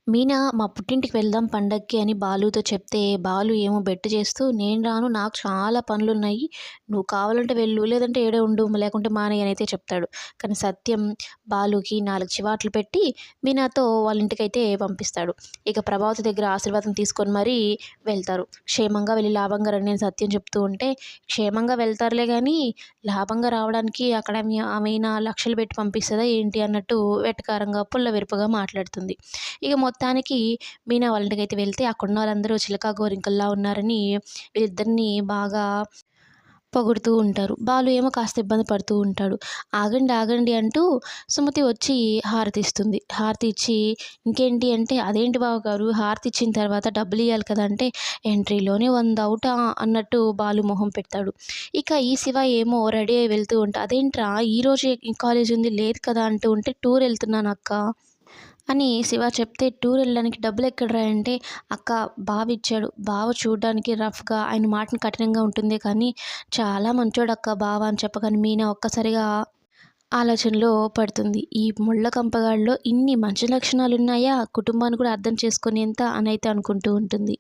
మీనా మా పుట్టింటికి వెళ్దాం పండక్కి అని బాలుతో చెప్తే, బాలు ఏమో బెట్టు చేస్తూ నేను రాను నాకు చాలా పనులున్నాయి. నువ్వు కావాలంటే వెళ్ళు, లేదంటే ఈడే ఉండు, లేకుంటే మానేయ్ అనైతే చెప్తాడు. కానీ సత్యం బాలుకి 4 చివాట్లు పెట్టి మీనాతో వాళ్ళ ఇంటికైతే పంపిస్తాడు. ఇక ప్రభావతి దగ్గర ఆశీర్వాదం తీసుకొని మరీ వెళ్తారు. క్షేమంగా వెళ్ళి లాభంగా రండి అని సత్యం చెప్తూ ఉంటే, క్షేమంగా వెళ్తారులే గానీ లాభంగా రావడానికి అక్కడ ఆమెనా లక్షలు పెట్టి పంపిస్తదా ఏంటి అన్నట్టు వెటకారంగా పుల్లవిరుపుగా మాట్లాడుతుంది. ఇక మొత్తానికి మీనా వాళ్ళ ఇంటికైతే వెళ్తే అక్కడున్న వాళ్ళందరూ చిలకా గోరింకల్లా ఉన్నారని వీళ్ళిద్దరిని బాగా పొగుడుతూ ఉంటారు. బాలు ఏమో కాస్త ఇబ్బంది పడుతూ ఉంటాడు. ఆగండి, ఆగండి అంటూ సుమతి వచ్చి హారతిస్తుంది. హారతి ఇచ్చి ఇంకేంటి అంటే, అదేంటి బావగారు హారతి ఇచ్చిన తర్వాత డబ్బులియ్యాలి కదా! అంటే ఎంట్రీలోనే 100 ఔటా అన్నట్టు బాలు మొహం పెడతాడు. ఇక ఈ శివ ఏమో రెడీ అయ్యి వెళ్తూ ఉంటా అదేంట్రా ఈరోజే కాలేజ్ ఉంది లేదు కదా! అంటూ ఉంటే టూర్ ఎళ్తున్నానక్కా అని శివ చెప్తే, టూర్ వెళ్ళడానికి డబ్బులెక్కడిరా అంటే, అక్క బావ ఇచ్చాడు. బావ చూడ్డానికి రఫ్‌గా ఆయన మాటలు కఠినంగా ఉంటుంది కానీ, చాలా మంచోడక్క బావ అని చెప్పగానే మీనా ఒక్కసారిగా ఆలోచనలో పడుతుంది. ఈ ముళ్ళ కంపగాడిలో ఇన్ని మంచి లక్షణాలున్నాయా? కుటుంబాన్ని కూడా అర్థం చేసుకునేంత అనైతే అనుకుంటూ ఉంటుంది.